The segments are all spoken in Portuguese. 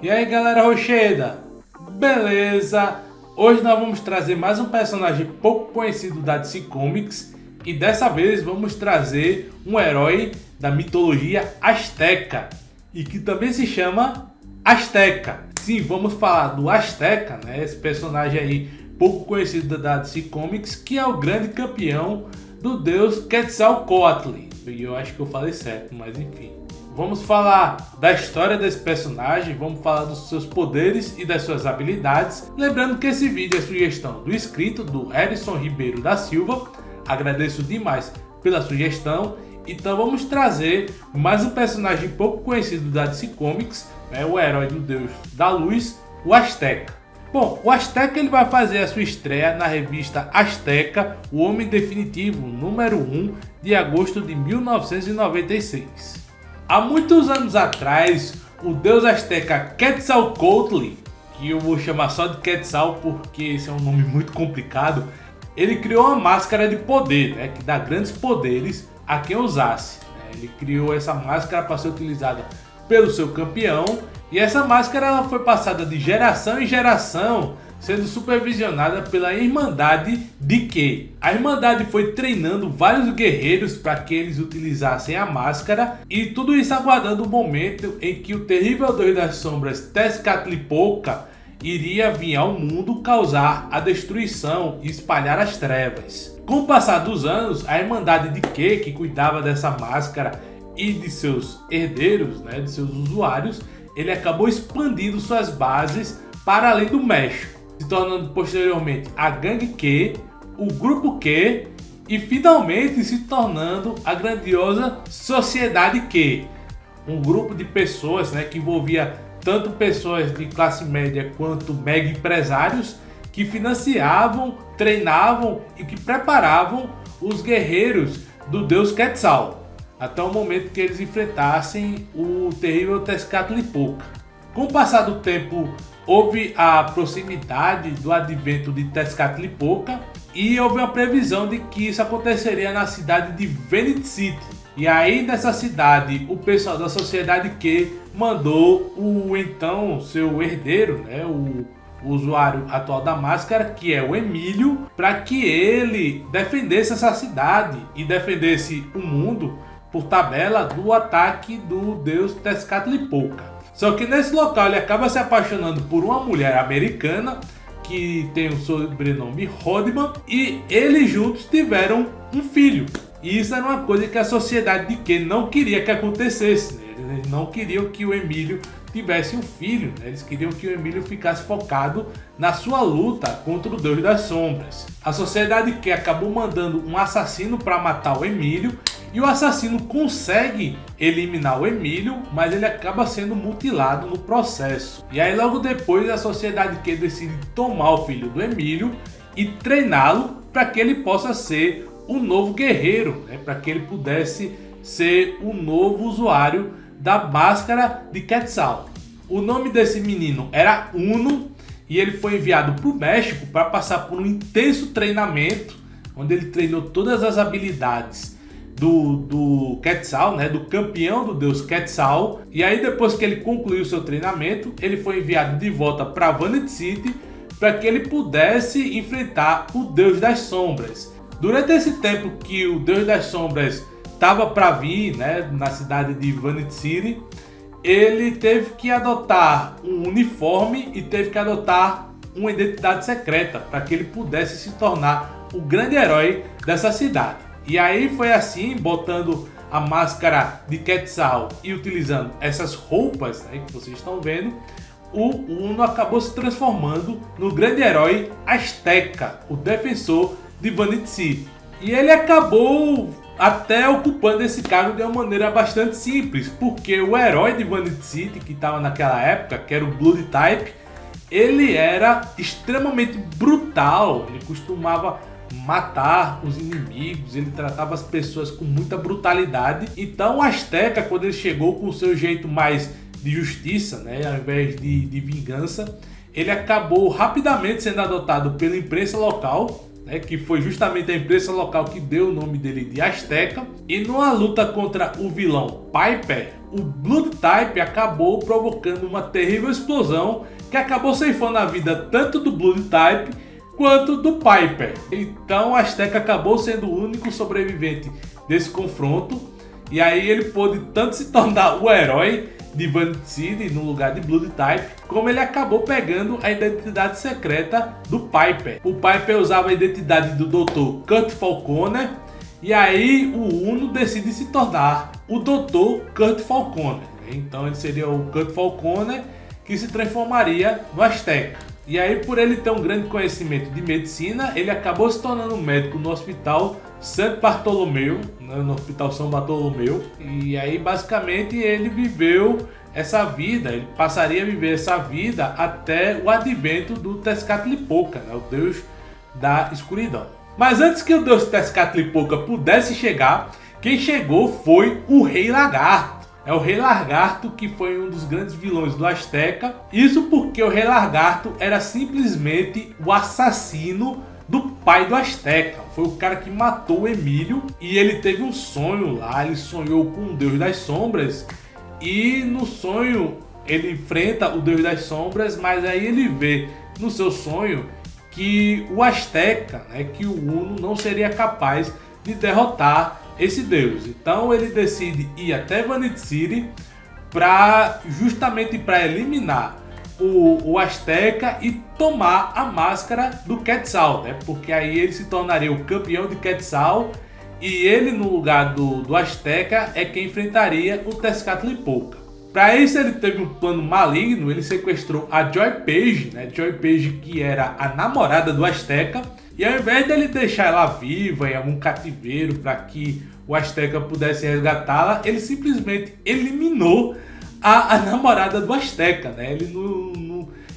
E aí galera rocheda, beleza? Hoje nós vamos trazer mais um personagem pouco conhecido da DC Comics e dessa vez vamos trazer um herói da mitologia asteca e que também se chama Azteca. Sim, vamos falar do Azteca, né? Esse personagem aí pouco conhecido da DC Comics, que é o grande campeão do deus Quetzalcóatl. E eu acho que eu falei certo, mas enfim. Vamos falar da história desse personagem, vamos falar dos seus poderes e das suas habilidades. Lembrando que esse vídeo é sugestão do inscrito, do Harrison Ribeiro da Silva. Agradeço demais pela sugestão. Então vamos trazer mais um personagem pouco conhecido da DC Comics, né, o herói do deus da luz, o Azteca. Bom, o Azteca ele vai fazer a sua estreia na revista Azteca, o Homem Definitivo, número 1, de agosto de 1996. Há muitos anos atrás, o deus azteca Quetzalcóatl, que eu vou chamar só de Quetzal porque esse é um nome muito complicado, ele criou uma máscara de poder, né, que dá grandes poderes a quem usasse. Ele criou essa máscara para ser utilizada pelo seu campeão, e essa máscara ela foi passada de geração em geração, sendo supervisionada pela Irmandade de Ke. A Irmandade foi treinando vários guerreiros para que eles utilizassem a máscara, e tudo isso aguardando o momento em que o terrível Deus das Sombras Tezcatlipoca iria vir ao mundo causar a destruição e espalhar as trevas. Com o passar dos anos, a Irmandade de Ke, que cuidava dessa máscara e de seus herdeiros, né, de seus usuários, ele acabou expandindo suas bases para além do México, se tornando posteriormente a Gangue Ke, o Grupo Ke e finalmente se tornando a grandiosa Sociedade Ke, um grupo de pessoas, né, que envolvia tanto pessoas de classe média quanto mega empresários que financiavam, treinavam e que preparavam os guerreiros do deus Quetzal, até o momento que eles enfrentassem o terrível Tezcatlipoca. Com o passar do tempo, houve a proximidade do advento de Tezcatlipoca e houve uma previsão de que isso aconteceria na cidade de Vanity City. E aí nessa cidade o pessoal da Sociedade Ke mandou o então seu herdeiro, né, o usuário atual da máscara, que é o Emílio, para que ele defendesse essa cidade e defendesse o mundo por tabela do ataque do deus Tezcatlipoca. Só que nesse local ele acaba se apaixonando por uma mulher americana que tem o sobrenome Rodman, e eles juntos tiveram um filho. E isso era uma coisa que a Sociedade de Ke não queria que acontecesse, né? Eles não queriam que o Emílio tivesse um filho, né? Eles queriam que o Emílio ficasse focado na sua luta contra o Deus das Sombras. A Sociedade Ke acabou mandando um assassino para matar o Emílio, e o assassino consegue eliminar o Emílio, mas ele acaba sendo mutilado no processo. E aí logo depois a Sociedade Ke decide tomar o filho do Emílio e treiná-lo para que ele possa ser um novo guerreiro, né? Para que ele pudesse ser o novo usuário da máscara de Quetzal. O nome desse menino era Uno, e ele foi enviado para o México para passar por um intenso treinamento, onde ele treinou todas as habilidades do Quetzal, né, do campeão do deus Quetzal. E aí depois que ele concluiu seu treinamento, ele foi enviado de volta para Vanity City para que ele pudesse enfrentar o Deus das Sombras. Durante esse tempo que o Deus das Sombras estava para vir, né, na cidade de Vanity City, ele teve que adotar um uniforme e teve que adotar uma identidade secreta para que ele pudesse se tornar o grande herói dessa cidade. E aí foi assim, botando a máscara de Quetzal e utilizando essas roupas, né, que vocês estão vendo, o Uno acabou se transformando no grande herói Azteca, o defensor de Vanity City. E ele acabou até ocupando esse cargo de uma maneira bastante simples, porque o herói de Vanity City, que estava naquela época, que era o Blood Type, ele era extremamente brutal, ele costumava matar os inimigos, ele tratava as pessoas com muita brutalidade. Então o Azteca, quando ele chegou com o seu jeito mais de justiça, né, ao invés de vingança, ele acabou rapidamente sendo adotado pela imprensa local, né, que foi justamente a imprensa local que deu o nome dele de Azteca. E numa luta contra o vilão Piper, o Blood Type acabou provocando uma terrível explosão que acabou ceifando a vida tanto do Blood Type quanto do Piper. Então o Azteca acabou sendo o único sobrevivente desse confronto, e aí ele pôde tanto se tornar o herói de Vanity City no lugar de Blood Type, como ele acabou pegando a identidade secreta do Piper. O Piper usava a identidade do Dr. Kurt Falconer, e aí o Uno decide se tornar o Dr. Kurt Falconer. Então ele seria o Kurt Falconer que se transformaria no Azteca. E aí, por ele ter um grande conhecimento de medicina, ele acabou se tornando médico no Hospital St. Bartolomeu, no Hospital São Bartolomeu. E aí, basicamente, ele viveu essa vida, ele passaria a viver essa vida até o advento do Tezcatlipoca, né, o deus da escuridão. Mas antes que o deus Tezcatlipoca pudesse chegar, quem chegou foi o Rei Lagarto. É o Rei Lagarto que foi um dos grandes vilões do Azteca. Isso porque o Rei Lagarto era simplesmente o assassino do pai do Azteca. Foi o cara que matou o Emílio e ele teve um sonho lá. Ele sonhou com o Deus das Sombras e no sonho ele enfrenta o Deus das Sombras, mas aí ele vê no seu sonho que o Azteca, né, que o Uno não seria capaz de derrotar esse deus. Então ele decide ir até Vanity City justamente para eliminar o Azteca e tomar a máscara do Quetzal, né? Porque aí ele se tornaria o campeão de Quetzal e ele, no lugar do Azteca, é quem enfrentaria o Tezcatlipoca. Para isso ele teve um plano maligno. Ele sequestrou a Joy Page, né? Joy Page, que era a namorada do Azteca, e ao invés dele deixar ela viva em algum cativeiro para que o Azteca pudesse resgatá-la, ele simplesmente eliminou a namorada do Azteca, né?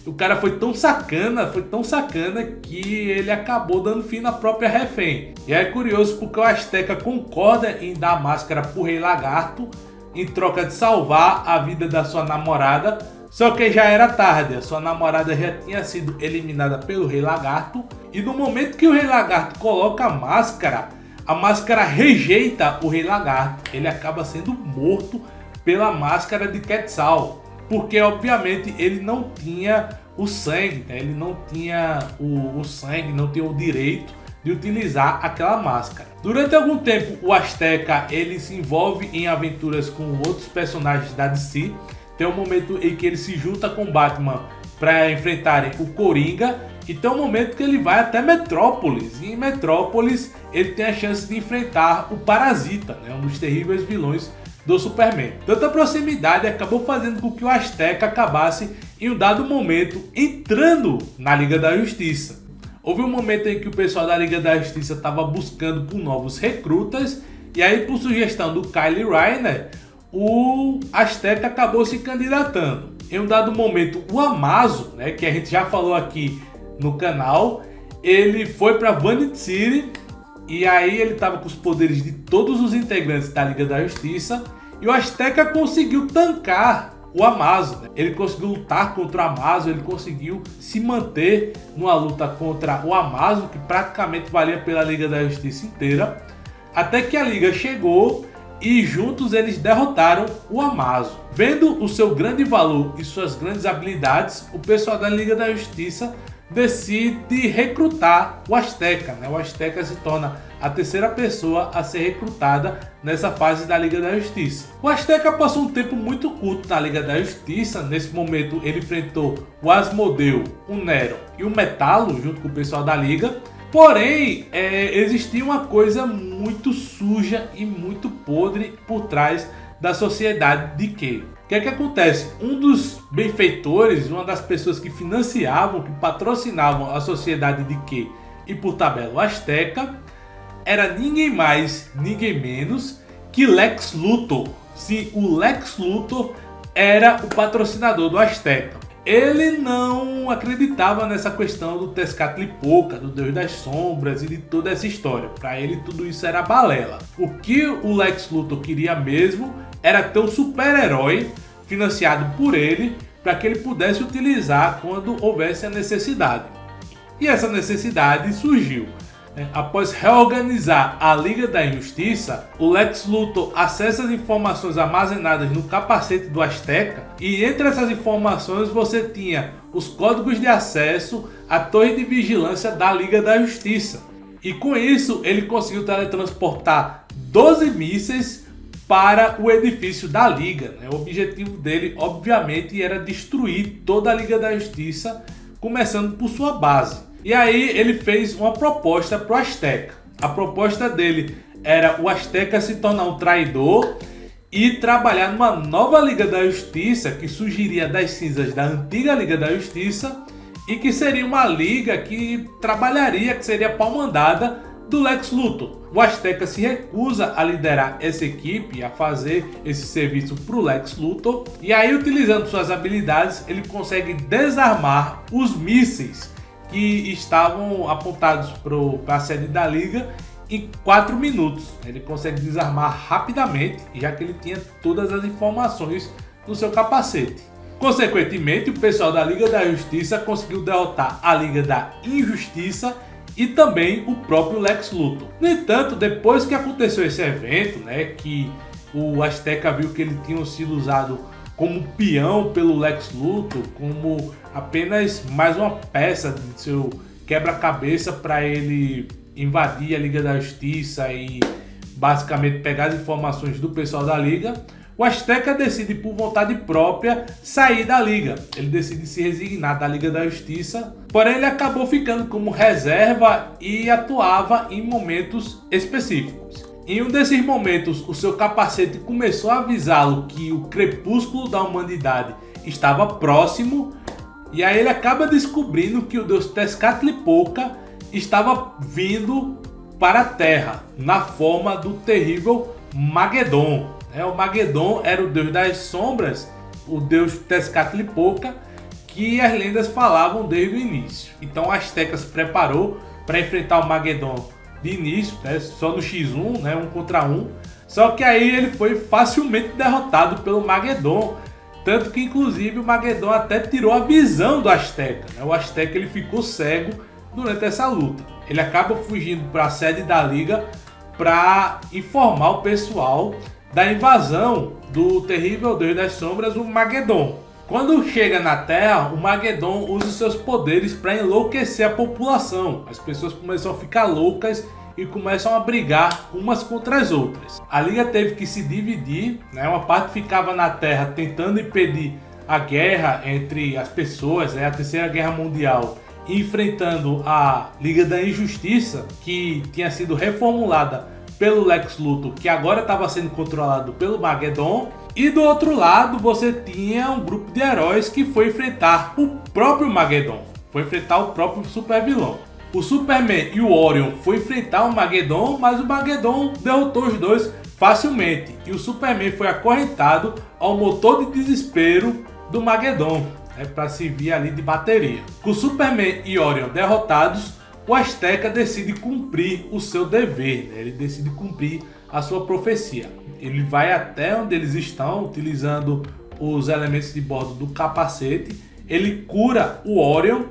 O cara foi tão sacana que ele acabou dando fim na própria refém. E é curioso porque o Azteca concorda em dar a máscara pro Rei Lagarto em troca de salvar a vida da sua namorada, só que já era tarde, a sua namorada já tinha sido eliminada pelo Rei Lagarto, e no momento que o Rei Lagarto coloca a máscara rejeita o Rei Lagarto, ele acaba sendo morto pela máscara de Quetzal, porque obviamente ele não tinha o sangue, né? Ele não tinha o sangue, não tinha o direito de utilizar aquela máscara. Durante algum tempo o Azteca ele se envolve em aventuras com outros personagens da DC. Tem um momento em que ele se junta com Batman para enfrentarem o Coringa, e tem um momento que ele vai até Metrópolis, e em Metrópolis ele tem a chance de enfrentar o Parasita, né? Um dos terríveis vilões do Superman. Tanta proximidade acabou fazendo com que o Azteca acabasse em um dado momento entrando na Liga da Justiça. Houve um momento em que o pessoal da Liga da Justiça estava buscando por novos recrutas, e aí, por sugestão do Kyle Rayner, o Azteca acabou se candidatando. Em um dado momento, o Amazo, né, que a gente já falou aqui no canal, ele foi para Vanity City, e aí ele estava com os poderes de todos os integrantes da Liga da Justiça, e o Azteca conseguiu tancar o Amazo, né? Ele conseguiu lutar contra o Amazo, ele conseguiu se manter numa luta contra o Amazo, que praticamente valia pela Liga da Justiça inteira, até que a Liga chegou e juntos eles derrotaram o Amazo. Vendo o seu grande valor e suas grandes habilidades, o pessoal da Liga da Justiça decide recrutar o Azteca, né? O Azteca se torna a terceira pessoa a ser recrutada nessa fase da Liga da Justiça. O Azteca passou um tempo muito curto na Liga da Justiça. Nesse momento ele enfrentou o Asmodeu, o Nero e o Metallo junto com o pessoal da Liga. Porém, existia uma coisa muito suja e muito podre por trás da sociedade de Kay. O que é que acontece? Um dos benfeitores, uma das pessoas que financiavam, que patrocinavam a sociedade de Kay e por tabela o Azteca, era ninguém mais, ninguém menos que Lex Luthor. Sim, o Lex Luthor era o patrocinador do Azteca. Ele não acreditava nessa questão do Tezcatlipoca, do Deus das Sombras e de toda essa história. Para ele tudo isso era balela. O que o Lex Luthor queria mesmo era ter um super-herói financiado por ele para que ele pudesse utilizar quando houvesse a necessidade. E essa necessidade surgiu. Após reorganizar a Liga da Injustiça, o Lex Luthor acessa as informações armazenadas no capacete do Azteca, e entre essas informações você tinha os códigos de acesso à torre de vigilância da Liga da Justiça. E com isso ele conseguiu teletransportar 12 mísseis para o edifício da Liga. O objetivo dele, obviamente, era destruir toda a Liga da Justiça, começando por sua base. E aí ele fez uma proposta para o Azteca. A proposta dele era o Azteca se tornar um traidor e trabalhar numa nova Liga da Justiça que surgiria das cinzas da antiga Liga da Justiça e que seria uma liga que trabalharia, que seria pau-mandada do Lex Luthor. O Azteca se recusa a liderar essa equipe, a fazer esse serviço para o Lex Luthor, e aí, utilizando suas habilidades, ele consegue desarmar os mísseis que estavam apontados para a sede da Liga em 4 minutos. Ele consegue desarmar rapidamente, já que ele tinha todas as informações no seu capacete. Consequentemente, o pessoal da Liga da Justiça conseguiu derrotar a Liga da Injustiça e também o próprio Lex Luthor. No entanto, depois que aconteceu esse evento, que o Azteca viu que ele tinha sido usado como peão pelo Lex Luthor, como apenas mais uma peça de seu quebra-cabeça para ele invadir a Liga da Justiça e basicamente pegar as informações do pessoal da Liga, o Azteca decide por vontade própria sair da Liga. Ele decide se resignar da Liga da Justiça, porém ele acabou ficando como reserva e atuava em momentos específicos. Em um desses momentos, o seu capacete começou a avisá-lo que o crepúsculo da humanidade estava próximo, e aí ele acaba descobrindo que o deus Tezcatlipoca estava vindo para a Terra, na forma do terrível Magedon. O Magedon era o deus das sombras, o deus Tezcatlipoca, que as lendas falavam desde o início. Então a Azteca se preparou para enfrentar o Magedon de início, só no X1, 1 contra 1. Só que aí ele foi facilmente derrotado pelo Magedon, tanto que inclusive o Magedon até tirou a visão do Azteca. O Azteca ele ficou cego durante essa luta. Ele acaba fugindo para a sede da Liga para informar o pessoal da invasão do terrível deus das sombras, o Magedon. Quando chega na Terra, o Magedon usa seus poderes para enlouquecer a população. As pessoas começam a ficar loucas e começam a brigar umas contra as outras. A Liga teve que se dividir, uma parte ficava na Terra tentando impedir a guerra entre as pessoas, a Terceira Guerra Mundial, enfrentando a Liga da Injustiça, que tinha sido reformulada pelo Lex Luthor, que agora estava sendo controlado pelo Magedon. E do outro lado você tinha um grupo de heróis que foi enfrentar o próprio Magedon, foi enfrentar o próprio super vilão. O Superman e o Orion foi enfrentar o Magedon, mas o Magedon derrotou os dois facilmente, e o Superman foi acorrentado ao motor de desespero do Magedon, para servir ali de bateria. Com o Superman e Orion derrotados, o Azteca decide cumprir o seu dever, ele decide cumprir a sua profecia. Ele vai até onde eles estão, utilizando os elementos de bordo do capacete, ele cura o Orion,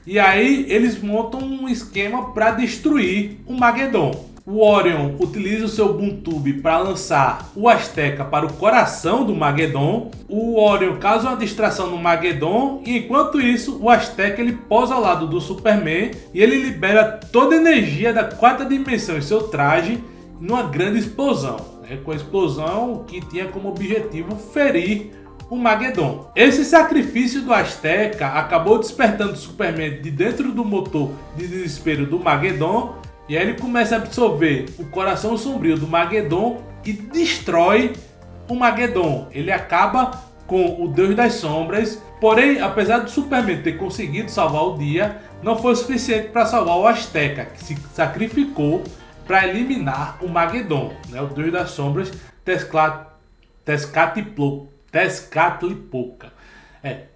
e aí eles montam um esquema para destruir o Magedon. O Orion utiliza o seu Boom-Tube para lançar o Azteca para o coração do Magedon. O Orion causa uma distração no Magedon, e enquanto isso o Azteca ele posa ao lado do Superman e ele libera toda a energia da quarta dimensão em seu traje numa grande explosão, com a explosão que tinha como objetivo ferir o Magedon. Esse sacrifício do Azteca acabou despertando o Superman de dentro do motor de desespero do Magedon, e aí ele começa a absorver o coração sombrio do Magedon e destrói o Magedon. Ele acaba com o Deus das Sombras, porém, apesar do Superman ter conseguido salvar o dia, não foi o suficiente para salvar o Azteca, que se sacrificou para eliminar o Magedon, o Deus das Sombras, Tezcatlipoca.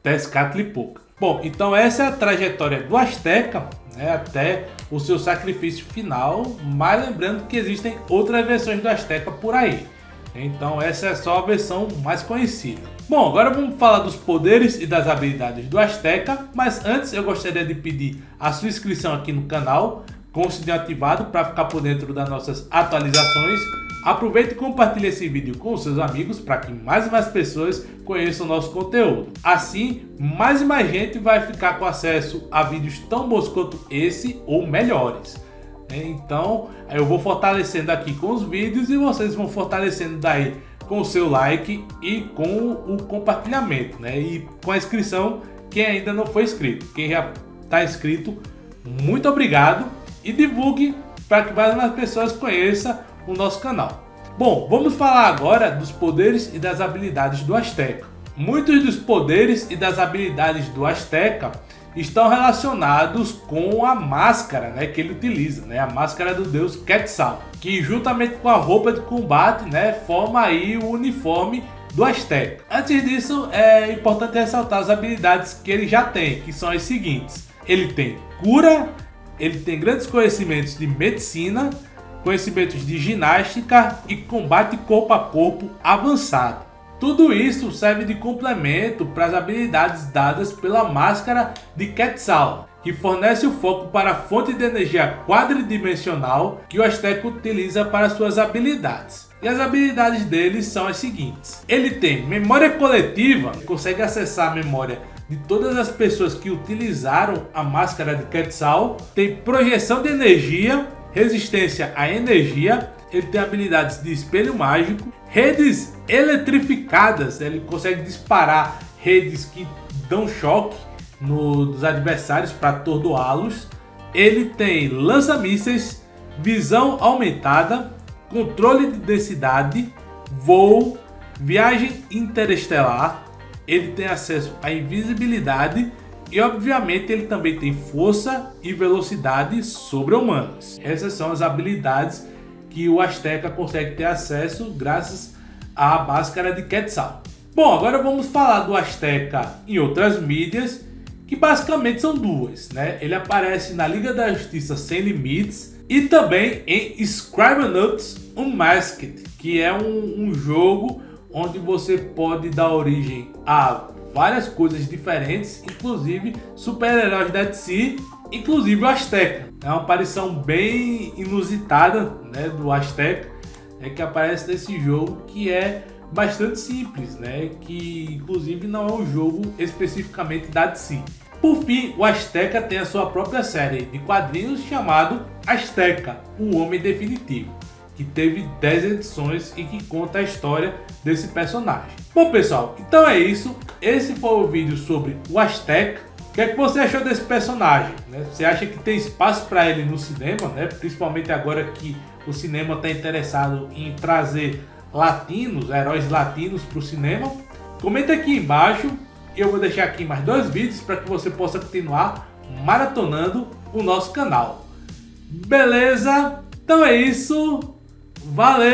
Tezcatlipoca. Bom, então essa é a trajetória do Azteca, até o seu sacrifício final, mas lembrando que existem outras versões do Azteca por aí. Então essa é só a versão mais conhecida. Bom, agora vamos falar dos poderes e das habilidades do Azteca, mas antes eu gostaria de pedir a sua inscrição aqui no canal, com o sininho ativado para ficar por dentro das nossas atualizações. Aproveite e compartilhe esse vídeo com os seus amigos para que mais e mais pessoas conheçam o nosso conteúdo. Assim, mais e mais gente vai ficar com acesso a vídeos tão bons quanto esse ou melhores. Então, eu vou fortalecendo aqui com os vídeos e vocês vão fortalecendo daí com o seu like e com o compartilhamento, né? E com a inscrição, quem ainda não foi inscrito. Quem já está inscrito, muito obrigado e divulgue para que mais pessoas conheçam o nosso canal. Bom, vamos falar agora dos poderes e das habilidades do Azteca. Muitos dos poderes e das habilidades do Azteca estão relacionados com a máscara, né, que ele utiliza, né, a máscara do deus Quetzal, que juntamente com a roupa de combate, né, forma aí o uniforme do Azteca. Antes disso, é importante ressaltar as habilidades que ele já tem, que são as seguintes: ele tem cura, ele tem grandes conhecimentos de medicina, conhecimentos de ginástica e combate corpo a corpo avançado. Tudo isso serve de complemento para as habilidades dadas pela máscara de Quetzal, que fornece o foco para a fonte de energia quadridimensional que o Azteca utiliza para suas habilidades. E as habilidades dele são as seguintes: ele tem memória coletiva, consegue acessar a memória de todas as pessoas que utilizaram a máscara de Quetzal, tem projeção de energia, resistência à energia, ele tem habilidades de espelho mágico, redes eletrificadas, ele consegue disparar redes que dão choque nos adversários para atordoá-los, ele tem lança-mísseis, visão aumentada, controle de densidade, voo, viagem interestelar, ele tem acesso à invisibilidade e obviamente ele também tem força e velocidade sobre-humanas. Essas são as habilidades que o Azteca consegue ter acesso graças à máscara de Quetzal. Bom, agora vamos falar do Azteca em outras mídias, que basicamente são duas, né? Ele aparece na Liga da Justiça Sem Limites e também em Scribblenauts Unmasked, que é um jogo onde você pode dar origem a várias coisas diferentes, inclusive super-heróis da DC, inclusive o Azteca. É uma aparição bem inusitada, né, do Azteca, que aparece nesse jogo, que é bastante simples, né, que inclusive não é um jogo especificamente da DC. Por fim, o Azteca tem a sua própria série de quadrinhos chamado Azteca, o Homem Definitivo, que teve 10 edições e que conta a história desse personagem. Bom pessoal, então é isso. Esse foi o vídeo sobre o Azteca. O que é que você achou desse personagem, né? Você acha que tem espaço para ele no cinema, né? Principalmente agora que o cinema está interessado em trazer latinos, heróis latinos para o cinema? Comenta aqui embaixo. Eu vou deixar aqui mais 2 vídeos para que você possa continuar maratonando o nosso canal. Beleza? Então é isso. Valeu!